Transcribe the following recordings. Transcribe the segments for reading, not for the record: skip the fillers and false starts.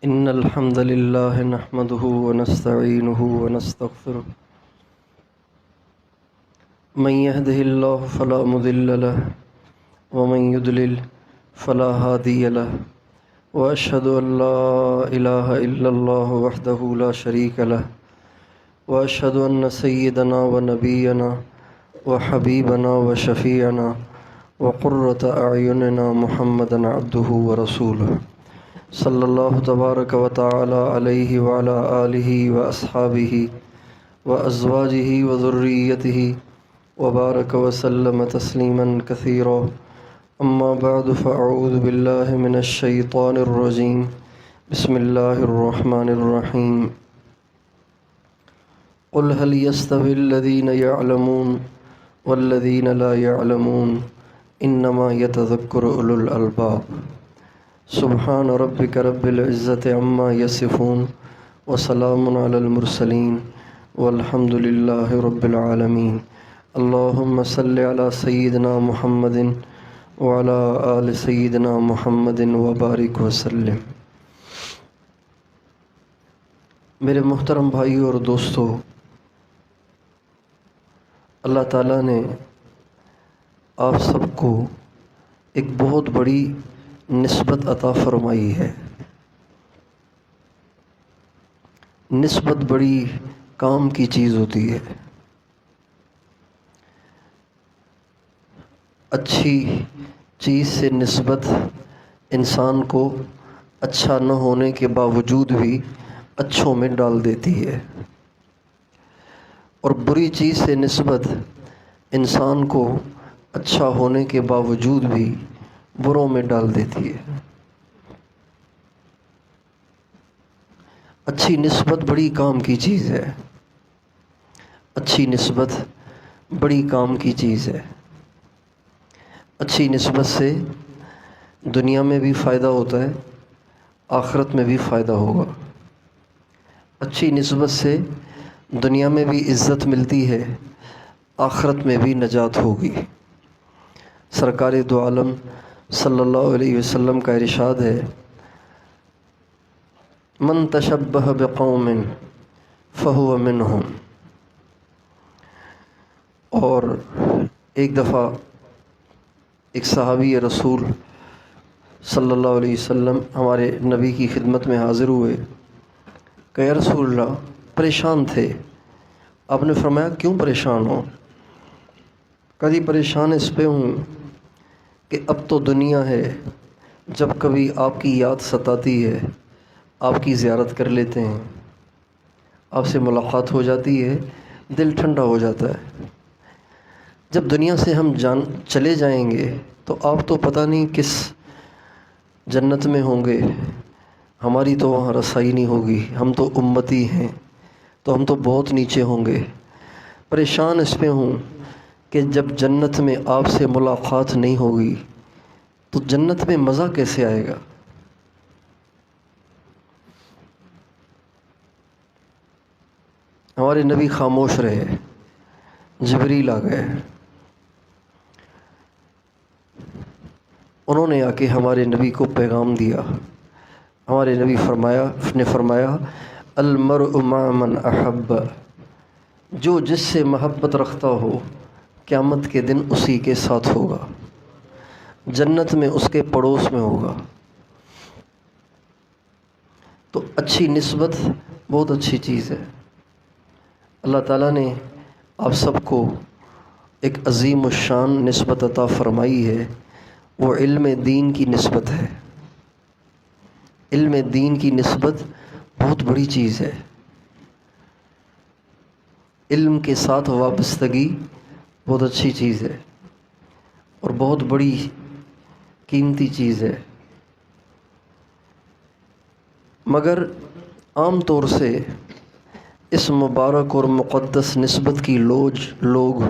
إن الحمد لله نحمده ونستعينه ونستغفره من يهده الله فلا مضل له ومن يضلل فلا هادي له وأشهد أن لا إله إلا الله وحده لا شريك له وأشهد أن سيدنا ونبينا وحبيبنا وشفيعنا وقرة أعيننا محمدا عبده ورسوله صلی اللہ تبارک و تعالی علیہ وعلی آلہ واصحابہ وازواجہ وذریتہ وبارک وسلم تسلیما کثیرا اما بعد فاعوذ باللہ من الشیطان الرجیم بسم اللہ الرحمن الرحیم قل هل يستوي الذین يعلمون والذین لا يعلمون انما يتذکر اولو الالباب سبحان ربک رب العزت عما یصفون وسلام علی المرسلین والحمد للہ رب العالمین اللہم صلی علی سیدنا محمد وعلی آل سیدنا محمد وبارک وسلم۔ میرے محترم بھائیو اور دوستو، اللہ تعالیٰ نے آپ سب کو ایک بہت بڑی نسبت عطا فرمائی ہے۔ نسبت بڑی کام کی چیز ہوتی ہے۔ اچھی چیز سے نسبت انسان کو اچھا نہ ہونے کے باوجود بھی اچھوں میں ڈال دیتی ہے، اور بری چیز سے نسبت انسان کو اچھا ہونے کے باوجود بھی بروں میں ڈال دیتی ہے۔ اچھی نسبت بڑی کام کی چیز ہے۔ اچھی نسبت بڑی کام کی چیز ہے۔ اچھی نسبت سے دنیا میں بھی فائدہ ہوتا ہے، آخرت میں بھی فائدہ ہوگا۔ اچھی نسبت سے دنیا میں بھی عزت ملتی ہے، آخرت میں بھی نجات ہوگی۔ سرکار دو عالم صلی اللہ علیہ وسلم کا ارشاد ہے، من تشبہ بقوم فہو منہم۔ اور ایک دفعہ ایک صحابی رسول صلی اللہ علیہ وسلم ہمارے نبی کی خدمت میں حاضر ہوئے کہ یا رسول اللہ، پریشان تھے۔ آپ نے فرمایا کیوں پریشان ہو؟ کبھی پریشان اس پہ ہوں کہ اب تو دنیا ہے، جب کبھی آپ کی یاد ستاتی ہے آپ کی زیارت کر لیتے ہیں، آپ سے ملاقات ہو جاتی ہے، دل ٹھنڈا ہو جاتا ہے۔ جب دنیا سے ہم چلے جائیں گے تو آپ تو پتہ نہیں کس جنت میں ہوں گے، ہماری تو وہاں رسائی نہیں ہوگی، ہم تو امتی ہیں، تو ہم تو بہت نیچے ہوں گے۔ پریشان اس پہ ہوں کہ جب جنت میں آپ سے ملاقات نہیں ہوگی تو جنت میں مزہ کیسے آئے گا؟ ہمارے نبی خاموش رہے، جبریل آ گئے، انہوں نے آ کے ہمارے نبی کو پیغام دیا۔ ہمارے نبی نے فرمایا المرء مع من احب، جو جس سے محبت رکھتا ہو قیامت کے دن اسی کے ساتھ ہوگا، جنت میں اس کے پڑوس میں ہوگا۔ تو اچھی نسبت بہت اچھی چیز ہے۔ اللہ تعالیٰ نے آپ سب کو ایک عظیم الشان نسبت عطا فرمائی ہے، وہ علم دین کی نسبت ہے۔ علم دین کی نسبت بہت بڑی چیز ہے۔ علم کے ساتھ وابستگی بہت اچھی چیز ہے اور بہت بڑی قیمتی چیز ہے، مگر عام طور سے اس مبارک اور مقدس نسبت کی لوگ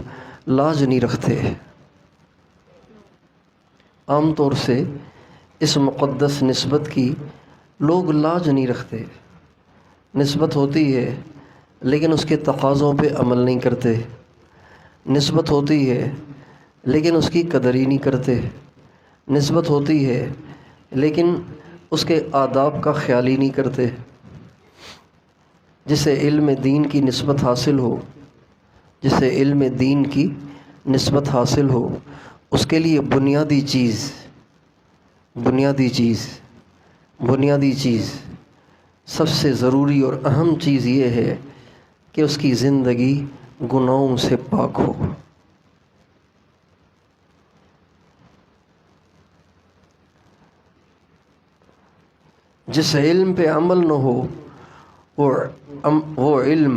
لاج نہیں رکھتے۔ عام طور سے اس مقدس نسبت کی لوگ لاج نہیں رکھتے۔ نسبت ہوتی ہے لیکن اس کے تقاضوں پہ عمل نہیں کرتے، نسبت ہوتی ہے لیکن اس کی قدر ہی نہیں کرتے، نسبت ہوتی ہے لیکن اس کے آداب کا خیال ہی نہیں کرتے۔ جسے علم دین کی نسبت حاصل ہو، جسے علم دین کی نسبت حاصل ہو، اس کے لیے بنیادی چیز سب سے ضروری اور اہم چیز یہ ہے کہ اس کی زندگی گناہوں سے پاک ہو۔ جس علم پہ عمل نہ ہو وہ علم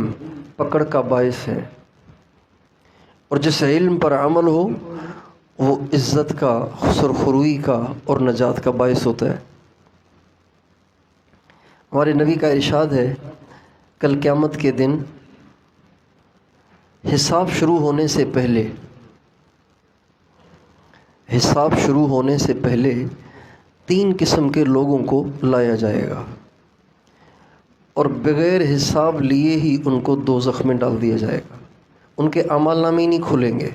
پکڑ کا باعث ہے، اور جس علم پر عمل ہو وہ عزت کا، سرخروئی کا اور نجات کا باعث ہوتا ہے۔ ہمارے نبی کا ارشاد ہے، کل قیامت کے دن حساب شروع ہونے سے پہلے 3 قسم کے لوگوں کو لایا جائے گا، اور بغیر حساب لیے ہی ان کو دوزخ میں ڈال دیا جائے گا۔ ان کے اعمال نامے نہیں کھلیں گے۔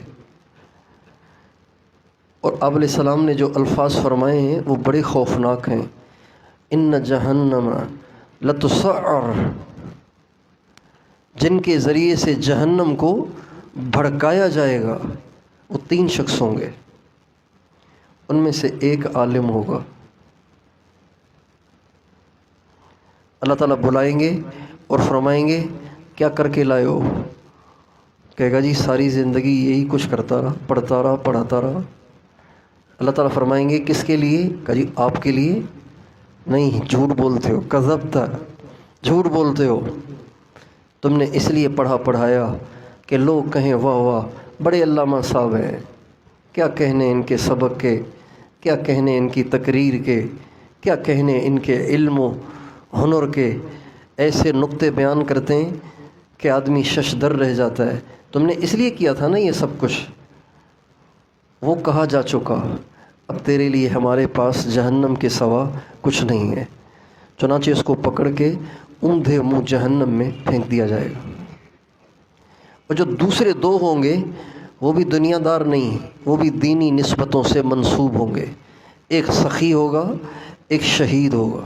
اور آپ علیہ السلام نے جو الفاظ فرمائے ہیں وہ بڑے خوفناک ہیں۔ ان جہنم لتسعر، جن کے ذریعے سے جہنم کو بھڑکایا جائے گا، وہ 3 شخص ہوں گے۔ ان میں سے ایک عالم ہوگا۔ اللہ تعالیٰ بلائیں گے اور فرمائیں گے کیا کر کے لائے ہو؟ کہے گا جی ساری زندگی یہی کچھ کرتا رہا، پڑھاتا رہا۔ اللہ تعالیٰ فرمائیں گے کس کے لیے؟ کہا جی آپ کے لیے نہیں، جھوٹ بولتے ہو، کذبتا، جھوٹ بولتے ہو، تم نے اس لیے پڑھایا کہ لوگ کہیں واہ واہ بڑے علامہ صاحب ہیں، کیا کہنے ان کے سبق کے، کیا کہنے ان کی تقریر کے، کیا کہنے ان کے علم و ہنر کے۔ ایسے نقطے بیان کرتے ہیں کہ آدمی ششدر رہ جاتا ہے۔ تم نے اس لیے کیا تھا نا یہ سب کچھ، وہ کہا جا چکا، اب تیرے لیے ہمارے پاس جہنم کے سوا کچھ نہیں ہے۔ چنانچہ اس کو پکڑ کے اوندھے منہ جہنم میں پھینک دیا جائے گا۔ اور جو دوسرے 2 ہوں گے وہ بھی دنیا دار نہیں، وہ بھی دینی نسبتوں سے منسوب ہوں گے۔ ایک سخی ہوگا، ایک شہید ہوگا۔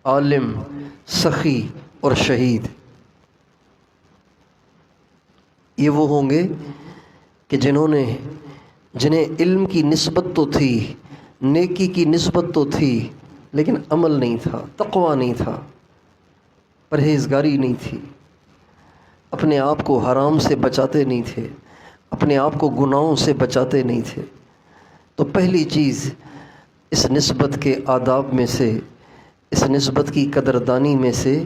عالم، سخی اور شہید یہ وہ ہوں گے کہ جنہیں علم کی نسبت تو تھی، نیکی کی نسبت تو تھی، لیکن عمل نہیں تھا، تقویٰ نہیں تھا، پرہیزگاری نہیں تھی، اپنے آپ کو حرام سے بچاتے نہیں تھے، اپنے آپ کو گناہوں سے بچاتے نہیں تھے۔ تو پہلی چیز اس نسبت کے آداب میں سے، اس نسبت کی قدردانی میں سے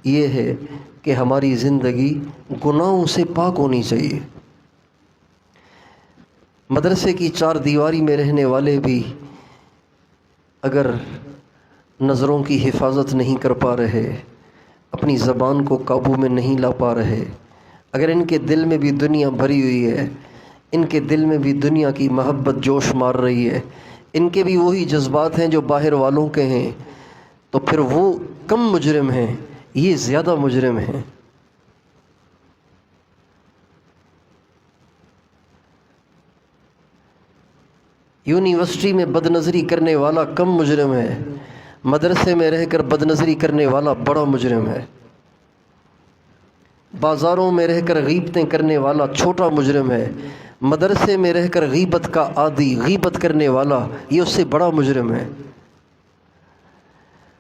یہ ہے کہ ہماری زندگی گناہوں سے پاک ہونی چاہیے۔ مدرسے کی 4 دیواری میں رہنے والے بھی اگر نظروں کی حفاظت نہیں کر پا رہے، اپنی زبان کو قابو میں نہیں لا پا رہے، اگر ان کے دل میں بھی دنیا بھری ہوئی ہے، ان کے دل میں بھی دنیا کی محبت جوش مار رہی ہے، ان کے بھی وہی جذبات ہیں جو باہر والوں کے ہیں، تو پھر وہ کم مجرم ہیں، یہ زیادہ مجرم ہیں۔ یونیورسٹی میں بد نظری کرنے والا کم مجرم ہے، مدرسے میں رہ کر بد نظری کرنے والا بڑا مجرم ہے، بازاروں میں رہ کر غیبتیں کرنے والا چھوٹا مجرم ہے، مدرسے میں رہ کر غیبت کا عادی، غیبت کرنے والا یہ اس سے بڑا مجرم ہے۔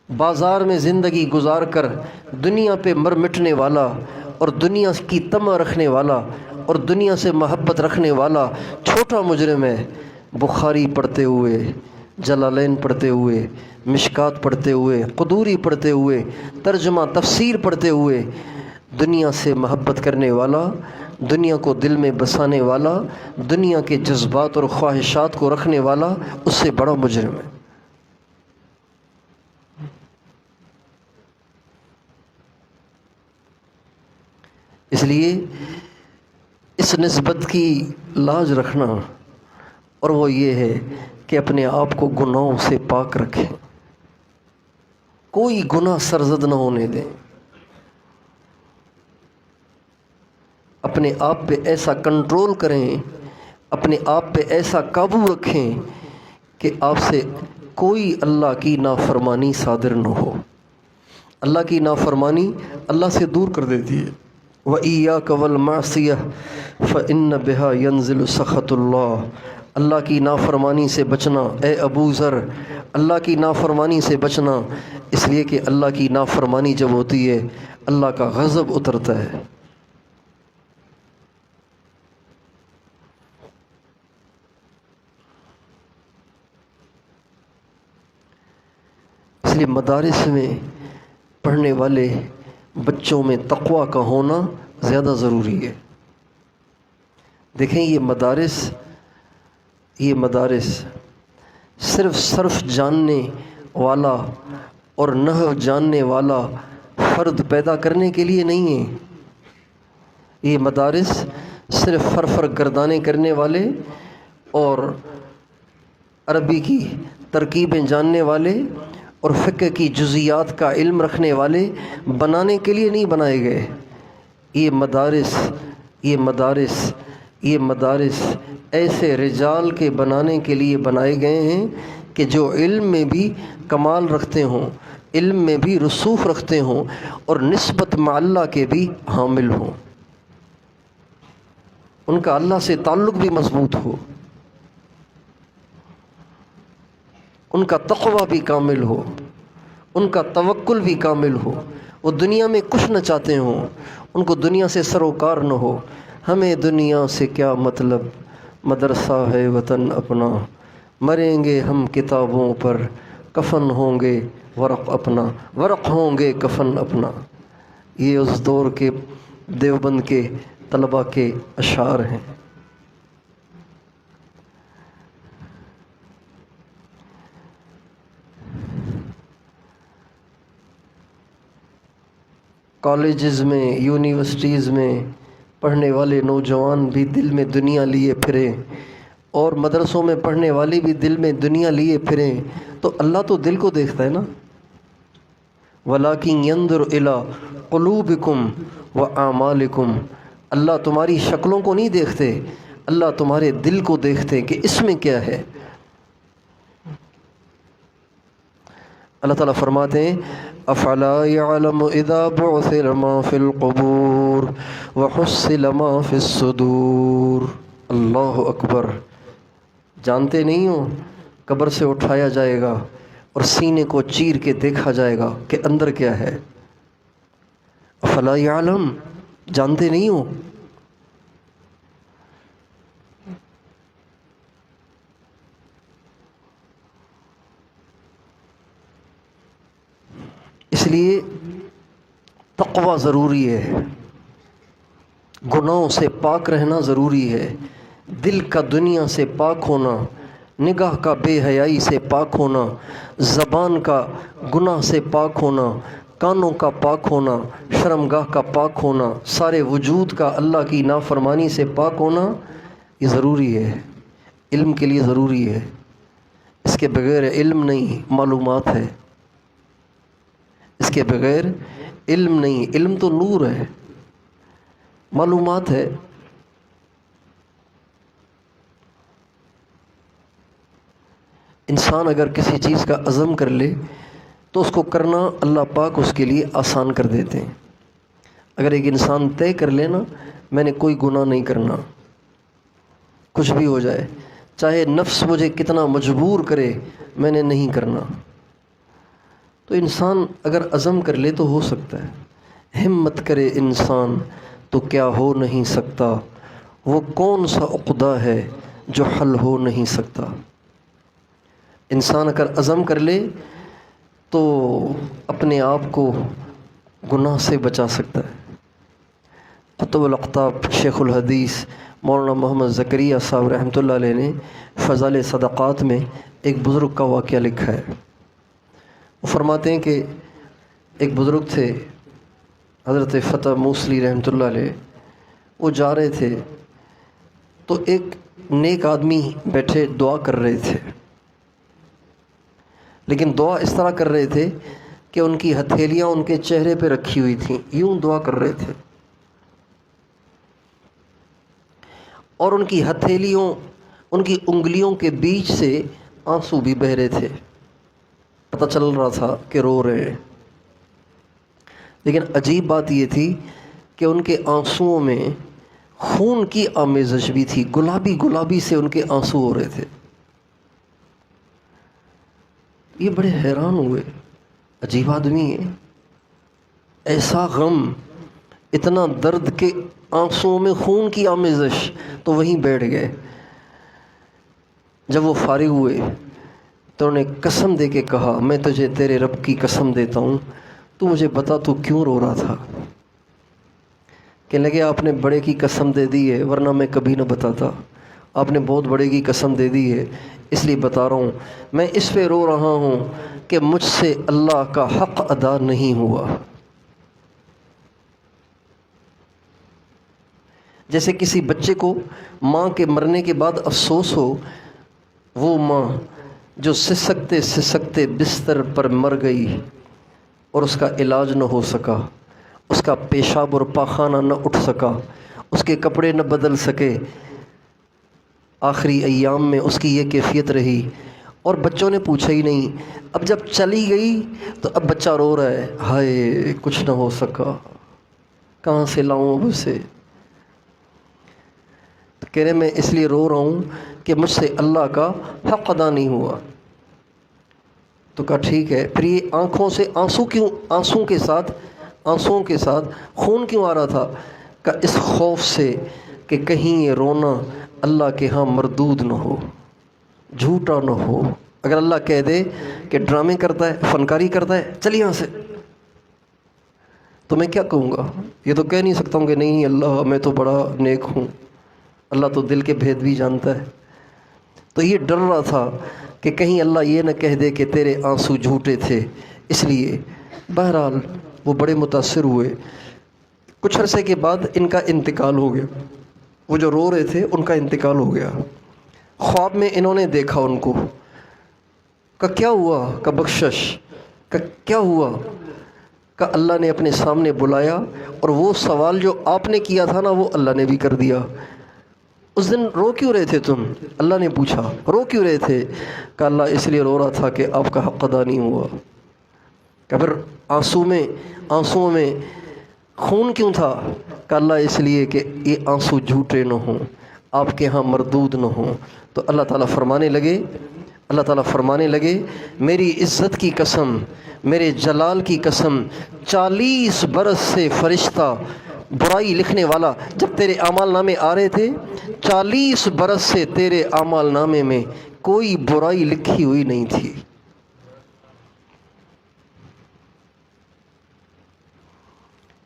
بازار میں زندگی گزار کر دنیا پہ مر مٹنے والا اور دنیا کی طمع رکھنے والا اور دنیا سے محبت رکھنے والا چھوٹا مجرم ہے۔ بخاری پڑھتے ہوئے، جلالین پڑھتے ہوئے، مشکات پڑھتے ہوئے، قدوری پڑھتے ہوئے، ترجمہ تفسیر پڑھتے ہوئے دنیا سے محبت کرنے والا، دنیا کو دل میں بسانے والا، دنیا کے جذبات اور خواہشات کو رکھنے والا اس سے بڑا مجرم ہے۔ اس لیے اس نسبت کی لاج رکھنا، اور وہ یہ ہے کہ اپنے آپ کو گناہوں سے پاک رکھیں، کوئی گناہ سرزد نہ ہونے دیں، اپنے آپ پہ ایسا کنٹرول کریں، اپنے آپ پہ ایسا قابو رکھیں کہ آپ سے کوئی اللہ کی نافرمانی صادر نہ ہو۔ اللہ کی نافرمانی اللہ سے دور کر دیتی ہے۔ وَإِيَّاكَ وَالْمَعْصِيَةَ فَإِنَّ بِهَا يَنزِلُ سَخَطُ اللَّهِ، اللہ کی نافرمانی سے بچنا اے ابو ذر، اللہ کی نافرمانی سے بچنا، اس لیے کہ اللہ کی نافرمانی جب ہوتی ہے اللہ کا غضب اترتا ہے۔ اس لیے مدارس میں پڑھنے والے بچوں میں تقویٰ کا ہونا زیادہ ضروری ہے۔ دیکھیں یہ مدارس صرف صرف جاننے والا اور نحو جاننے والا فرد پیدا کرنے کے لیے نہیں ہے۔ یہ مدارس صرف فرفر گردانے کرنے والے اور عربی کی ترکیبیں جاننے والے اور فقہ کی جزیات کا علم رکھنے والے بنانے کے لیے نہیں بنائے گئے۔ یہ مدارس ایسے رجال کے بنانے کے لیے بنائے گئے ہیں کہ جو علم میں بھی کمال رکھتے ہوں، علم میں بھی رسوخ رکھتے ہوں اور نسبت مع اللہ کے بھی حامل ہوں، ان کا اللہ سے تعلق بھی مضبوط ہو، ان کا تقویٰ بھی کامل ہو، ان کا توکل بھی کامل ہو، وہ دنیا میں کچھ نہ چاہتے ہوں، ان کو دنیا سے سروکار نہ ہو۔ ہمیں دنیا سے کیا مطلب، مدرسہ ہے وطن اپنا، مریں گے ہم کتابوں پر، کفن ہوں گے ورق اپنا، ورق ہوں گے کفن اپنا۔ یہ اس دور کے دیوبند کے طلباء کے اشعار ہیں۔ کالجز میں، یونیورسٹیز میں پڑھنے والے نوجوان بھی دل میں دنیا لیے پھریں اور مدرسوں میں پڑھنے والے بھی دل میں دنیا لیے پھریں، تو اللہ تو دل کو دیکھتا ہے نا۔ وَلَٰكِن يَنظُرُ إِلَىٰ قُلُوبِكُمْ وَأَعْمَالِكُمْ، اللہ تمہاری شکلوں کو نہیں دیکھتے، اللہ تمہارے دل کو دیکھتے کہ اس میں کیا ہے۔ اللہ تعالیٰ فرماتے ہیں أَفَلَا يَعْلَمُ إِذَا بُعْثِرَ مَا فِي الْقُبُورِ وَحُصِّلَ مَا فِي الصُّدُورِ۔ اللہ اکبر، جانتے نہیں ہو قبر سے اٹھایا جائے گا اور سینے کو چیر کے دیکھا جائے گا کہ اندر کیا ہے۔ افلا یعلم، جانتے نہیں ہو۔ اس لیے تقویٰ ضروری ہے، گناہوں سے پاک رہنا ضروری ہے، دل کا دنیا سے پاک ہونا، نگاہ کا بے حیائی سے پاک ہونا، زبان کا گناہ سے پاک ہونا، کانوں کا پاک ہونا، شرمگاہ کا پاک ہونا، سارے وجود کا اللہ کی نافرمانی سے پاک ہونا، یہ ضروری ہے، علم کے لیے ضروری ہے۔ اس کے بغیر علم نہیں، معلومات ہے، اس کے بغیر علم نہیں، علم تو نور ہے، معلومات ہے۔ انسان اگر کسی چیز کا عزم کر لے تو اس کو کرنا اللہ پاک اس کے لیے آسان کر دیتے ہیں۔ اگر ایک انسان طے کر لے نا میں نے کوئی گناہ نہیں کرنا، کچھ بھی ہو جائے، چاہے نفس مجھے کتنا مجبور کرے، میں نے نہیں کرنا، تو انسان اگر عزم کر لے تو ہو سکتا ہے۔ ہمت کرے انسان تو کیا ہو نہیں سکتا، وہ کون سا عقدہ ہے جو حل ہو نہیں سکتا۔ انسان اگر عزم کر لے تو اپنے آپ کو گناہ سے بچا سکتا ہے۔ قطب الاقطاب شیخ الحدیث مولانا محمد زکریا صاحب رحمۃ اللہ علیہ نے فضائل صدقات میں ایک بزرگ کا واقعہ لکھا ہے۔ وہ فرماتے ہیں کہ ایک بزرگ تھے حضرت فتح موصلی رحمۃ اللہ علیہ، وہ جا رہے تھے تو ایک نیک آدمی بیٹھے دعا کر رہے تھے، لیکن دعا اس طرح کر رہے تھے کہ ان کی ہتھیلیاں ان کے چہرے پہ رکھی ہوئی تھیں، یوں دعا کر رہے تھے، اور ان کی ہتھیلیوں، ان کی انگلیوں کے بیچ سے آنسو بھی بہہ رہے تھے۔ پتہ چل رہا تھا کہ رو رہے ہیں، لیکن عجیب بات یہ تھی کہ ان کے آنسوؤں میں خون کی آمیزش بھی تھی، گلابی گلابی سے ان کے آنسو ہو رہے تھے۔ یہ بڑے حیران ہوئے، عجیب آدمی ہے، ایسا غم، اتنا درد کے آنسوؤں میں خون کی آمیزش، تو وہیں بیٹھ گئے۔ جب وہ فارغ ہوئے تو انہوں نے قسم دے کے کہا، میں تجھے تیرے رب کی قسم دیتا ہوں، تو مجھے بتا تو کیوں رو رہا تھا؟ کہنے لگے آپ نے بڑے کی قسم دے دی ہے، ورنہ میں کبھی نہ بتاتا، آپ نے بہت بڑے کی قسم دے دی ہے اس لیے بتا رہا ہوں۔ میں اس پہ رو رہا ہوں کہ مجھ سے اللہ کا حق ادا نہیں ہوا۔ جیسے کسی بچے کو ماں کے مرنے کے بعد افسوس ہو، وہ ماں جو سسکتے سسکتے بستر پر مر گئی اور اس کا علاج نہ ہو سکا، اس کا پیشاب اور پاخانہ نہ اٹھ سکا، اس کے کپڑے نہ بدل سکے، آخری ایام میں اس کی یہ کیفیت رہی، اور بچوں نے پوچھا ہی نہیں۔ اب جب چلی گئی تو اب بچہ رو رہا ہے، ہائے کچھ نہ ہو سکا، کہاں سے لاؤں اب اسے؟ تو کہہ رہے میں اس لیے رو رہا ہوں کہ مجھ سے اللہ کا حق ادا نہیں ہوا۔ تو کہا ٹھیک ہے، پھر یہ آنکھوں سے آنسوں کے ساتھ خون کیوں آ رہا تھا؟ کہ اس خوف سے کہ کہیں یہ رونا اللہ کے ہاں مردود نہ ہو، جھوٹا نہ ہو۔ اگر اللہ کہہ دے کہ ڈرامے کرتا ہے، فنکاری کرتا ہے، چل یہاں سے، تو میں کیا کہوں گا؟ یہ تو کہہ نہیں سکتا ہوں کہ نہیں اللہ میں تو بڑا نیک ہوں، اللہ تو دل کے بھید بھی جانتا ہے۔ تو یہ ڈر رہا تھا کہ کہیں اللہ یہ نہ کہہ دے کہ تیرے آنسو جھوٹے تھے، اس لیے۔ بہرحال وہ بڑے متاثر ہوئے۔ کچھ عرصے کے بعد ان کا انتقال ہو گیا، وہ جو رو رہے تھے ان کا انتقال ہو گیا۔ خواب میں انہوں نے دیکھا ان کو، کہ کیا ہوا؟ کہ بخشش، کہ کیا ہوا؟ کہ اللہ نے اپنے سامنے بلایا، اور وہ سوال جو آپ نے کیا تھا نا وہ اللہ نے بھی کر دیا۔ اس دن رو کیوں رہے تھے تم؟ اللہ نے پوچھا رو کیوں رہے تھے؟ کہ اللہ اس لیے رو رہا تھا کہ آپ کا حق ادا نہیں ہوا۔ کہ پھر آنسوؤں میں خون کیوں تھا؟ کہ اللہ اس لیے کہ یہ آنسو جھوٹے نہ ہوں، آپ کے ہاں مردود نہ ہوں۔ تو اللہ تعالیٰ فرمانے لگے میری عزت کی قسم، میرے جلال کی قسم، 40 برس سے فرشتہ برائی لکھنے والا جب تیرے اعمال نامے آ رہے تھے، 40 برس سے تیرے اعمال نامے میں کوئی برائی لکھی ہوئی نہیں تھی۔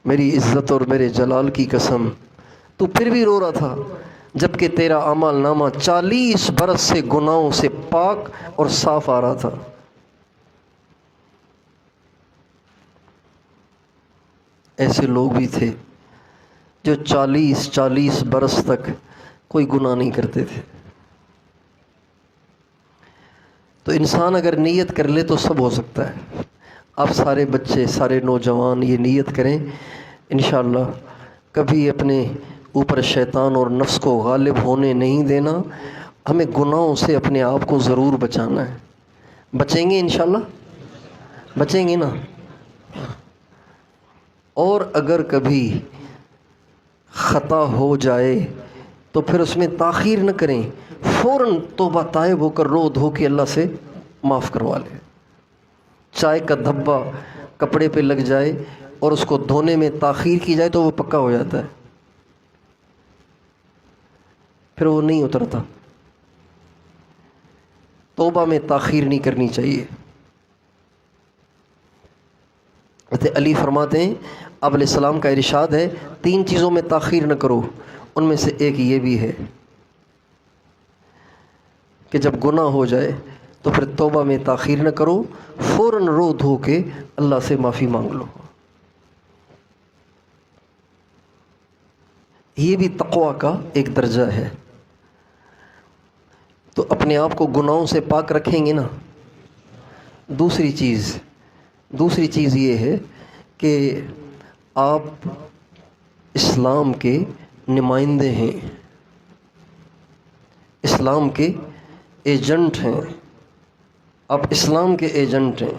میری عزت اور میرے جلال کی قسم، تو پھر بھی رو رہا تھا جبکہ تیرا اعمال نامہ 40 برس سے گناہوں سے پاک اور صاف آ رہا تھا۔ ایسے لوگ بھی تھے جو 40 برس تک کوئی گناہ نہیں کرتے تھے۔ تو انسان اگر نیت کر لے تو سب ہو سکتا ہے۔ آپ سارے بچے، سارے نوجوان یہ نیت کریں، انشاءاللہ کبھی اپنے اوپر شیطان اور نفس کو غالب ہونے نہیں دینا، ہمیں گناہوں سے اپنے آپ کو ضرور بچانا ہے۔ بچیں گے انشاءاللہ؟ بچیں گے نا؟ اور اگر کبھی خطا ہو جائے تو پھر اس میں تاخیر نہ کریں، فوراً توبہ طائب ہو کر رو دھو کے اللہ سے معاف کروا لیں۔ چائے کا دھبا کپڑے پہ لگ جائے اور اس کو دھونے میں تاخیر کی جائے تو وہ پکا ہو جاتا ہے، پھر وہ نہیں اترتا۔ توبہ میں تاخیر نہیں کرنی چاہیے۔ حضرت علی فرماتے ہیں، آپ علیہ السلام کا ارشاد ہے 3 چیزوں میں تاخیر نہ کرو، ان میں سے ایک یہ بھی ہے کہ جب گناہ ہو جائے تو پھر توبہ میں تاخیر نہ کرو، فوراً رو دھو کے اللہ سے معافی مانگ لو۔ یہ بھی تقویٰ کا ایک درجہ ہے۔ تو اپنے آپ کو گناہوں سے پاک رکھیں گے نا۔ دوسری چیز یہ ہے کہ آپ اسلام کے نمائندے ہیں، اسلام کے ایجنٹ ہیں۔ آپ اسلام کے ایجنٹ ہیں۔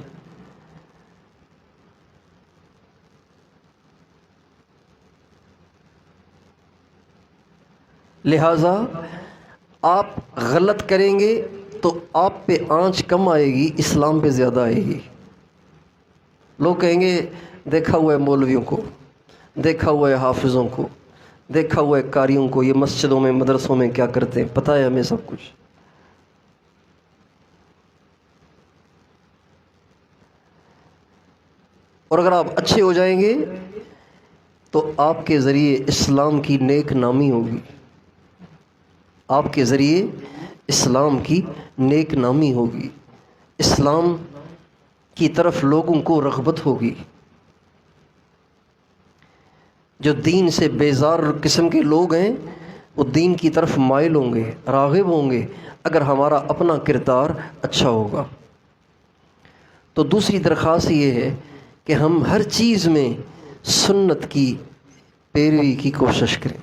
لہٰذا آپ غلط کریں گے تو آپ پہ آنچ کم آئے گی، اسلام پہ زیادہ آئے گی۔ لوگ کہیں گے دیکھا ہوا ہے مولویوں کو، دیکھا ہوا ہے حافظوں کو، دیکھا ہوا ہے قاریوں کو، یہ مسجدوں میں مدرسوں میں کیا کرتے ہیں، پتہ ہے ہمیں سب کچھ۔ اور اگر آپ اچھے ہو جائیں گے تو آپ کے ذریعے اسلام کی نیک نامی ہوگی، آپ کے ذریعے اسلام کی نیک نامی ہوگی، اسلام کی طرف لوگوں کو رغبت ہوگی۔ جو دین سے بیزار قسم کے لوگ ہیں وہ دین کی طرف مائل ہوں گے، راغب ہوں گے، اگر ہمارا اپنا کردار اچھا ہوگا۔ تو دوسری درخواست یہ ہے کہ ہم ہر چیز میں سنت کی پیروی کی کوشش کریں،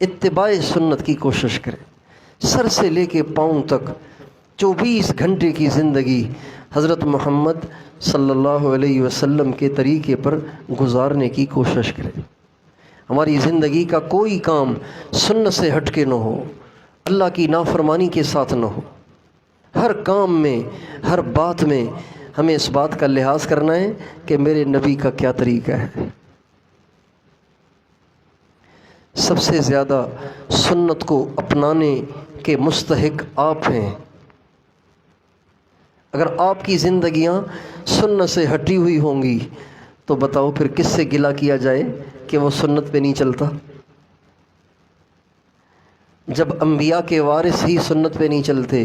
اتباع سنت کی کوشش کریں، سر سے لے کے پاؤں تک 24 گھنٹے کی زندگی حضرت محمد صلی اللہ علیہ وسلم کے طریقے پر گزارنے کی کوشش کریں۔ ہماری زندگی کا کوئی کام سنت سے ہٹ کے نہ ہو، اللہ کی نافرمانی کے ساتھ نہ ہو۔ ہر کام میں، ہر بات میں ہمیں اس بات کا لحاظ کرنا ہے کہ میرے نبی کا کیا طریقہ ہے۔ سب سے زیادہ سنت کو اپنانے کے مستحق آپ ہیں۔ اگر آپ کی زندگیاں سنت سے ہٹی ہوئی ہوں گی تو بتاؤ پھر کس سے گلہ کیا جائے کہ وہ سنت پہ نہیں چلتا؟ جب انبیاء کے وارث ہی سنت پہ نہیں چلتے،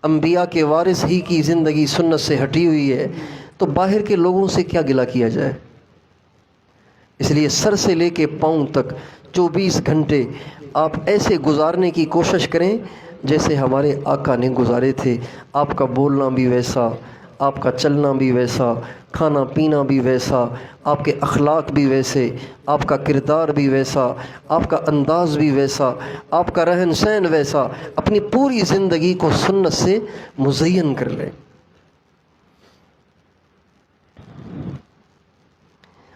انبیاء کے وارث ہی کی زندگی سنت سے ہٹی ہوئی ہے، تو باہر کے لوگوں سے کیا گلہ کیا جائے؟ اس لیے سر سے لے کے پاؤں تک 24 گھنٹے آپ ایسے گزارنے کی کوشش کریں جیسے ہمارے آقا نے گزارے تھے۔ آپ کا بولنا بھی ویسا، آپ کا چلنا بھی ویسا، کھانا پینا بھی ویسا، آپ کے اخلاق بھی ویسے، آپ کا کردار بھی ویسا، آپ کا انداز بھی ویسا، آپ کا رہن سہن ویسا۔ اپنی پوری زندگی کو سنت سے مزین کر لیں۔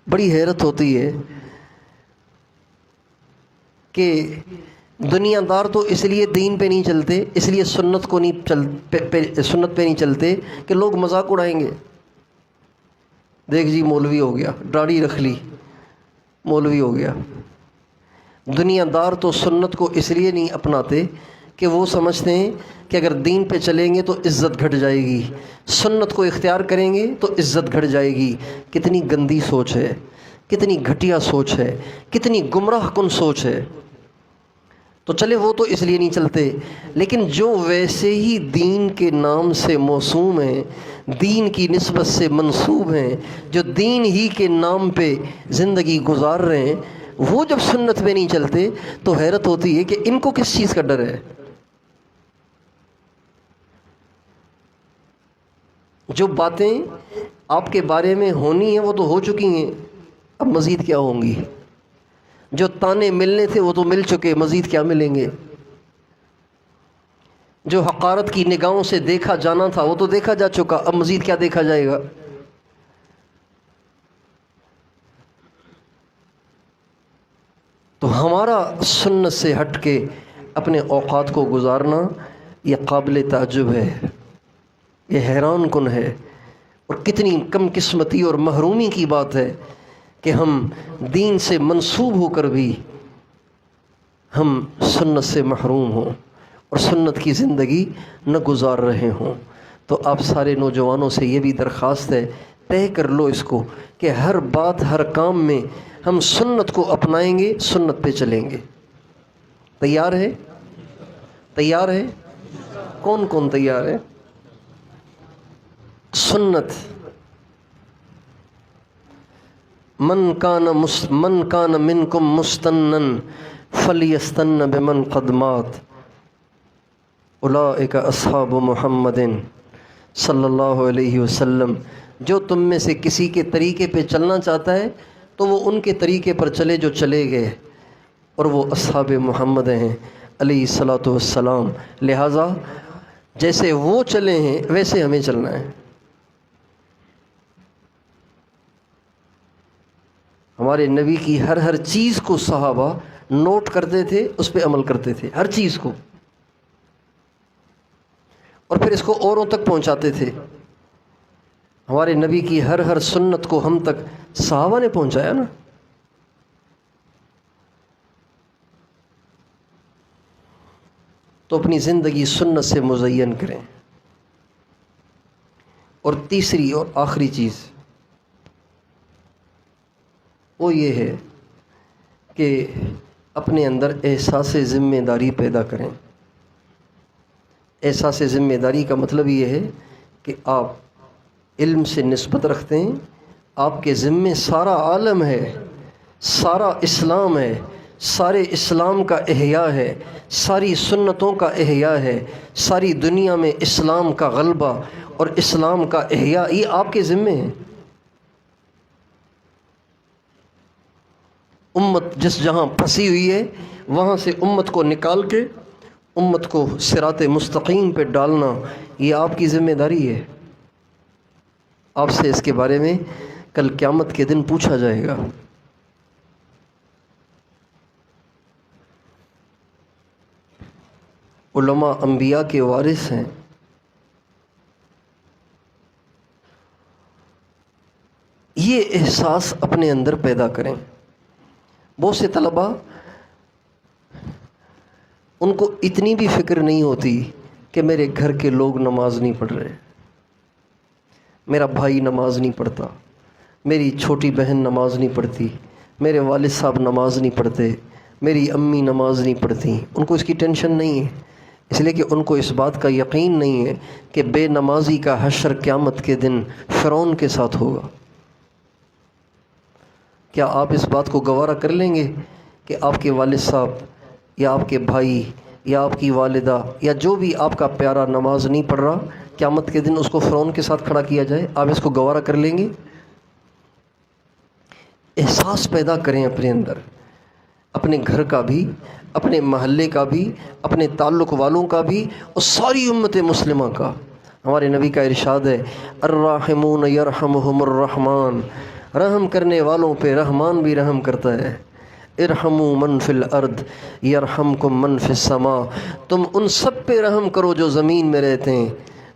بڑی حیرت ہوتی ہے کہ دنیا دار تو اس لیے دین پہ نہیں چلتے، اس لیے سنت پہ نہیں چلتے کہ لوگ مذاق اڑائیں گے۔ دیکھ جی مولوی ہو گیا، داڑھی رکھ لی، مولوی ہو گیا۔ دنیا دار تو سنت کو اس لیے نہیں اپناتے کہ وہ سمجھتے ہیں کہ اگر دین پہ چلیں گے تو عزت گھٹ جائے گی، سنت کو اختیار کریں گے تو عزت گھٹ جائے گی۔ کتنی گندی سوچ ہے، کتنی گھٹیا سوچ ہے، کتنی گمراہ کن سوچ ہے۔ تو چلے وہ تو اس لیے نہیں چلتے، لیکن جو ویسے ہی دین کے نام سے موسوم ہیں، دین کی نسبت سے منسوب ہیں، جو دین ہی کے نام پہ زندگی گزار رہے ہیں، وہ جب سنت پہ نہیں چلتے تو حیرت ہوتی ہے کہ ان کو کس چیز کا ڈر ہے۔ جو باتیں آپ کے بارے میں ہونی ہیں وہ تو ہو چکی ہیں، اب مزید کیا ہوں گی؟ جو تانے ملنے تھے وہ تو مل چکے، مزید کیا ملیں گے؟ جو حقارت کی نگاہوں سے دیکھا جانا تھا وہ تو دیکھا جا چکا، اب مزید کیا دیکھا جائے گا؟ تو ہمارا سنت سے ہٹ کے اپنے اوقات کو گزارنا یہ قابل تعجب ہے، یہ حیران کن ہے، اور کتنی کم قسمتی اور محرومی کی بات ہے کہ ہم دین سے منسوب ہو کر بھی ہم سنت سے محروم ہوں اور سنت کی زندگی نہ گزار رہے ہوں۔ تو آپ سارے نوجوانوں سے یہ بھی درخواست ہے، طے کر لو اس کو کہ ہر بات، ہر کام میں ہم سنت کو اپنائیں گے، سنت پہ چلیں گے۔ تیار ہے؟ تیار ہے؟ کون کون تیار ہے؟ سنت من کان منکم مستنن فلیستن بمن قد مات اولئک اصحاب محمد صلی اللہ علیہ وسلم۔ جو تم میں سے کسی کے طریقے پہ چلنا چاہتا ہے تو وہ ان کے طریقے پر چلے جو چلے گئے، اور وہ اصحاب محمد ہیں علیہ الصلاۃ والسلام۔ لہٰذا جیسے وہ چلے ہیں ویسے ہمیں چلنا ہے۔ ہمارے نبی کی ہر چیز کو صحابہ نوٹ کرتے تھے، اس پہ عمل کرتے تھے، ہر چیز کو، اور پھر اس کو اوروں تک پہنچاتے تھے۔ ہمارے نبی کی ہر سنت کو ہم تک صحابہ نے پہنچایا نا۔ تو اپنی زندگی سنت سے مزین کریں۔ اور تیسری اور آخری چیز وہ یہ ہے کہ اپنے اندر احساس ذمہ داری پیدا کریں۔ احساس ذمہ داری کا مطلب یہ ہے کہ آپ علم سے نسبت رکھتے ہیں، آپ کے ذمے سارا عالم ہے، سارا اسلام ہے، سارے اسلام کا احیاء ہے، ساری سنتوں کا احیاء ہے، ساری دنیا میں اسلام کا غلبہ اور اسلام کا احیاء، یہ آپ کے ذمے ہیں۔ امت جس جہاں پھنسی ہوئی ہے وہاں سے امت کو نکال کے امت کو صراط مستقیم پہ ڈالنا، یہ آپ کی ذمہ داری ہے۔ آپ سے اس کے بارے میں کل قیامت کے دن پوچھا جائے گا۔ علماء انبیاء کے وارث ہیں۔ یہ احساس اپنے اندر پیدا کریں۔ بہت سے طلباء ان کو اتنی بھی فکر نہیں ہوتی کہ میرے گھر کے لوگ نماز نہیں پڑھ رہے، میرا بھائی نماز نہیں پڑھتا، میری چھوٹی بہن نماز نہیں پڑھتی، میرے والد صاحب نماز نہیں پڑھتے، میری امی نماز نہیں پڑھتی۔ ان کو اس کی ٹینشن نہیں ہے، اس لیے کہ ان کو اس بات کا یقین نہیں ہے کہ بے نمازی کا حشر قیامت کے دن فرعون کے ساتھ ہوگا۔ کیا آپ اس بات کو گوارا کر لیں گے کہ آپ کے والد صاحب یا آپ کے بھائی یا آپ کی والدہ یا جو بھی آپ کا پیارا نماز نہیں پڑھ رہا، قیامت کے دن اس کو فرعون کے ساتھ کھڑا کیا جائے؟ آپ اس کو گوارا کر لیں گے؟ احساس پیدا کریں اپنے اندر، اپنے گھر کا بھی، اپنے محلے کا بھی، اپنے تعلق والوں کا بھی، اور ساری امت مسلمہ کا۔ ہمارے نبی کا ارشاد ہے، الراحمون یرحمہم الرحمن، رحم کرنے والوں پہ رحمان بھی رحم کرتا ہے۔ ارحموا من فی الارض یرحمکم من فی السماء، تم ان سب پہ رحم کرو جو زمین میں رہتے ہیں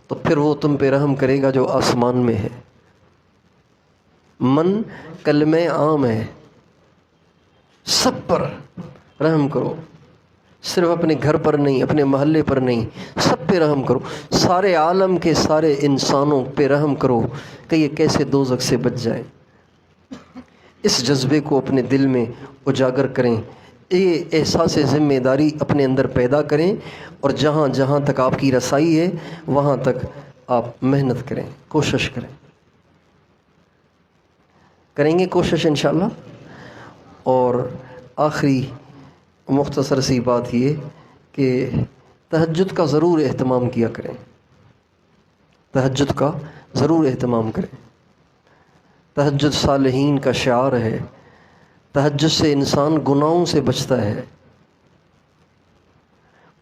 تو پھر وہ تم پہ رحم کرے گا جو آسمان میں ہے۔ من کلمہ عام ہے، سب پر رحم کرو، صرف اپنے گھر پر نہیں، اپنے محلے پر نہیں، سب پہ رحم کرو، سارے عالم کے سارے انسانوں پہ رحم کرو کہ یہ کیسے دوزخ سے بچ جائیں۔ اس جذبے کو اپنے دل میں اجاگر کریں، یہ احساس ذمہ داری اپنے اندر پیدا کریں، اور جہاں جہاں تک آپ کی رسائی ہے وہاں تک آپ محنت کریں، کوشش کریں گے کوشش انشاءاللہ۔ اور آخری مختصر سی بات یہ کہ تہجد کا ضرور اہتمام کیا کریں، تہجد کا ضرور اہتمام کریں۔ تہجد صالحین کا شعار ہے، تہجد سے انسان گناہوں سے بچتا ہے،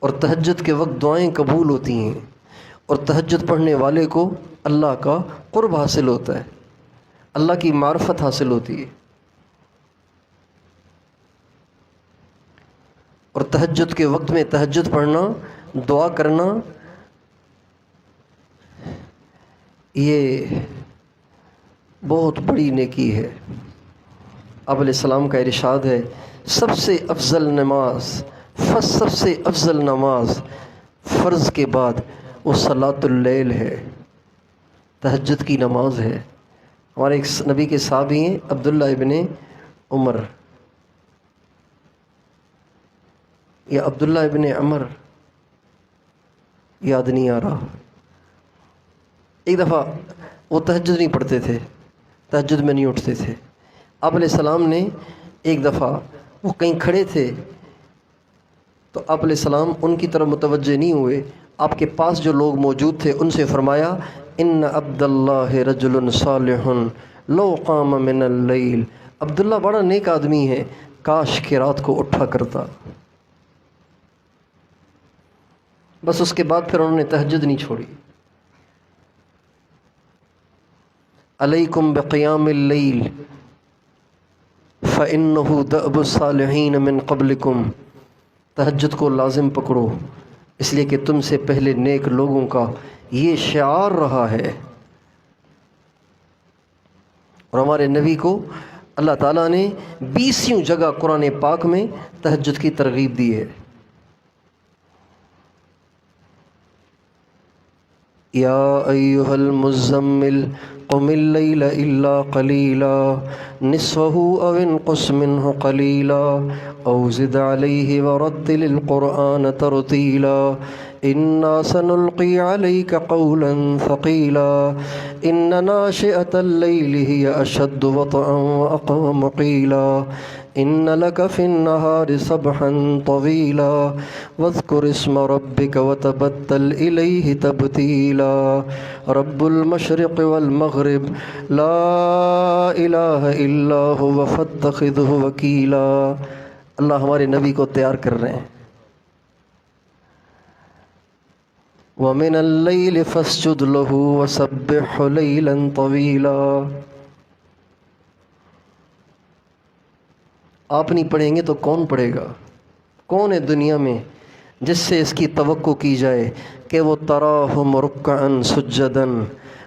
اور تہجد کے وقت دعائیں قبول ہوتی ہیں، اور تہجد پڑھنے والے کو اللہ کا قرب حاصل ہوتا ہے، اللہ کی معرفت حاصل ہوتی ہے۔ اور تہجد کے وقت میں تہجد پڑھنا، دعا کرنا، یہ بہت بڑی نیکی ہے۔ آپ علیہ السلام کا ارشاد ہے، سب سے افضل نماز فرض کے بعد وہ صلاۃ اللیل ہے، تہجد کی نماز ہے۔ ہمارے ایک نبی کے صحابی ہیں عبداللہ ابن عمر یا عبداللہ ابن عمر، یاد نہیں آ رہا۔ ایک دفعہ وہ تہجد نہیں پڑھتے تھے، تہجد میں نہیں اٹھتے تھے۔ آپ علیہ السلام نے ایک دفعہ، وہ کہیں کھڑے تھے تو آپ علیہ السلام ان کی طرف متوجہ نہیں ہوئے، آپ کے پاس جو لوگ موجود تھے ان سے فرمایا، ان عبداللہ رجل صالح لو قام من اللیل، عبداللہ بڑا نیک آدمی ہے، کاش کہ رات کو اٹھا کرتا۔ بس اس کے بعد پھر انہوں نے تہجد نہیں چھوڑی۔ علیکم بقیام اللیل فإنہ دأب الصالحین من قبلکم، تہجد کو لازم پکڑو، اس لیے کہ تم سے پہلے نیک لوگوں کا یہ شعار رہا ہے۔ اور ہمارے نبی کو اللہ تعالیٰ نے 20 جگہ قرآن پاک میں تہجد کی ترغیب دی ہے۔ یا ایھا المزمل قم اللیل الا قلیلا نصفہ او انقص منہ قلیلا او زد علیہ ورتل القرآن ترتیلا انا سنلقی علیک قولا ثقیلا ان ناشئة اللیل ہی اشد وطئا واقوم قیلا ان لک فی النہار سبحا طویلا واذکر اسم ربک وتبتل الیہ تبتیلا رب المشرق والمغرب لا الہ الا هو فاتخذہ وکیلا۔ اللہ ہمارے نبی کو تیار کر رہے ہیں۔ وَمِنَ اللَّيْلِ فَاسْجُدْ لَهُ وَسَبِّحْهُ لَيْلًا طَوِيلًا۔ آپ نہیں پڑھیں گے تو کون پڑھے گا؟ کون ہے دنیا میں جس سے اس کی توقع کی جائے کہ وہ تراہم رکعا سجدا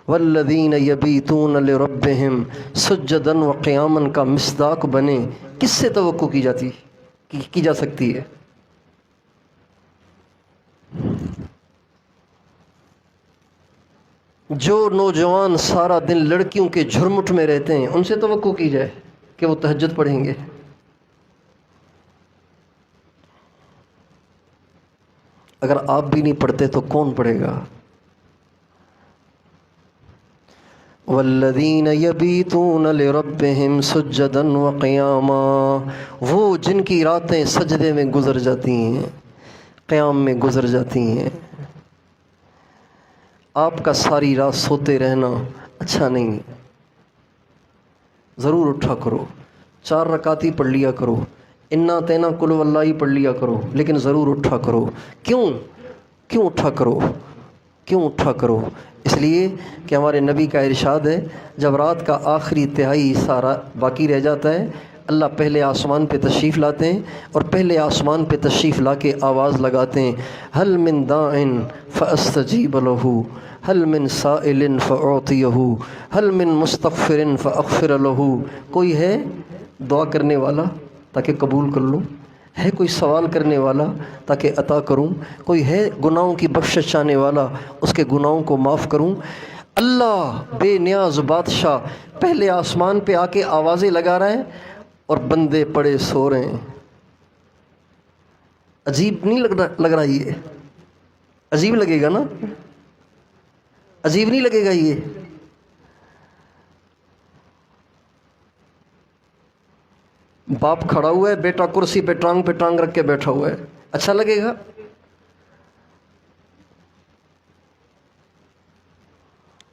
والذین یبیتون لربہم سجدا وقیاما کا مصداق بنے؟ کس سے توقع کی جا سکتی ہے؟ جو نوجوان سارا دن لڑکیوں کے جھرمٹ میں رہتے ہیں ان سے توقع کی جائے کہ وہ تہجد پڑھیں گے؟ اگر آپ بھی نہیں پڑھتے تو کون پڑھے گا؟ والذین یبیتون لربہم سجدا وقیاما، وہ جن کی راتیں سجدے میں گزر جاتی ہیں، قیام میں گزر جاتی ہیں۔ آپ کا ساری رات سوتے رہنا اچھا نہیں، ضرور اٹھا کرو، 4 رکعت ہی پڑھ لیا کرو، انا تینا قل واللہ ہی پڑھ لیا کرو، لیکن ضرور اٹھا کرو۔ کیوں اٹھا کرو؟ اس لیے کہ ہمارے نبی کا ارشاد ہے جب رات کا آخری تہائی حصہ باقی رہ جاتا ہے، اللہ پہلے آسمان پہ تشریف لاتے ہیں اور پہلے آسمان پہ تشریف لا کے آواز لگاتے ہیں، هل من داع فاستجیب له، هل من سائل فاعطیہ، هل من مستغفر فاغفر له۔ کوئی ہے دعا کرنے والا تاکہ قبول کر لوں؟ ہے کوئی سوال کرنے والا تاکہ عطا کروں؟ کوئی ہے گناہوں کی بخشش چاہنے والا اس کے گناہوں کو معاف کروں؟ اللہ بے نیاز بادشاہ پہلے آسمان پہ آ کے آوازیں لگا رہا ہے اور بندے پڑے سو رہے ہیں۔ عجیب نہیں لگ رہا؟ یہ عجیب لگے گا نا؟ عجیب نہیں لگے گا؟ یہ باپ کھڑا ہوا ہے، بیٹا کرسی پہ ٹانگ رکھ کے بیٹھا ہوا ہے، اچھا لگے گا؟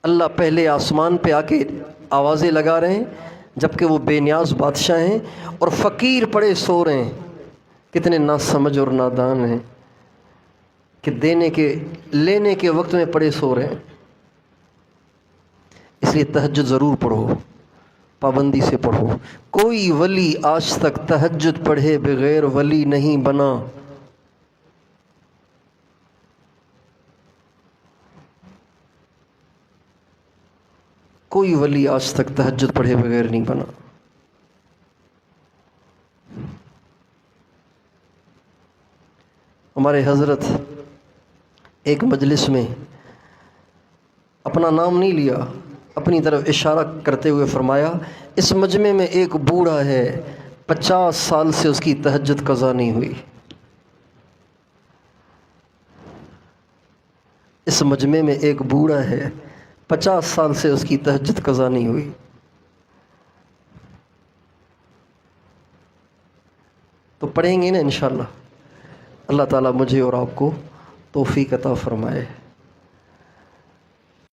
اللہ پہلے آسمان پہ آ کے آوازیں لگا رہے ہیں جبکہ وہ بے نیاز بادشاہ ہیں اور فقیر پڑے سو رہے ہیں۔ کتنے ناسمجھ اور نادان ہیں کہ لینے کے وقت میں پڑے سو رہے ہیں۔ اس لیے تہجد ضرور پڑھو، پابندی سے پڑھو۔ کوئی ولی آج تک تہجد پڑھے بغیر ولی نہیں بنا۔ کوئی ولی آج تک تہجد پڑھے بغیر نہیں بنا۔ ہمارے حضرت ایک مجلس میں اپنا نام نہیں لیا، اپنی طرف اشارہ کرتے ہوئے فرمایا، اس مجمع میں ایک بوڑھا ہے 50 سال سے اس کی تہجد قضا نہیں ہوئی۔ اس مجمع میں ایک بوڑھا ہے 50 سال سے اس کی تہجد قضا نہیں ہوئی۔ تو پڑھیں گے نا انشاءاللہ۔ اللہ تعالیٰ مجھے اور آپ کو توفیق عطا فرمائے۔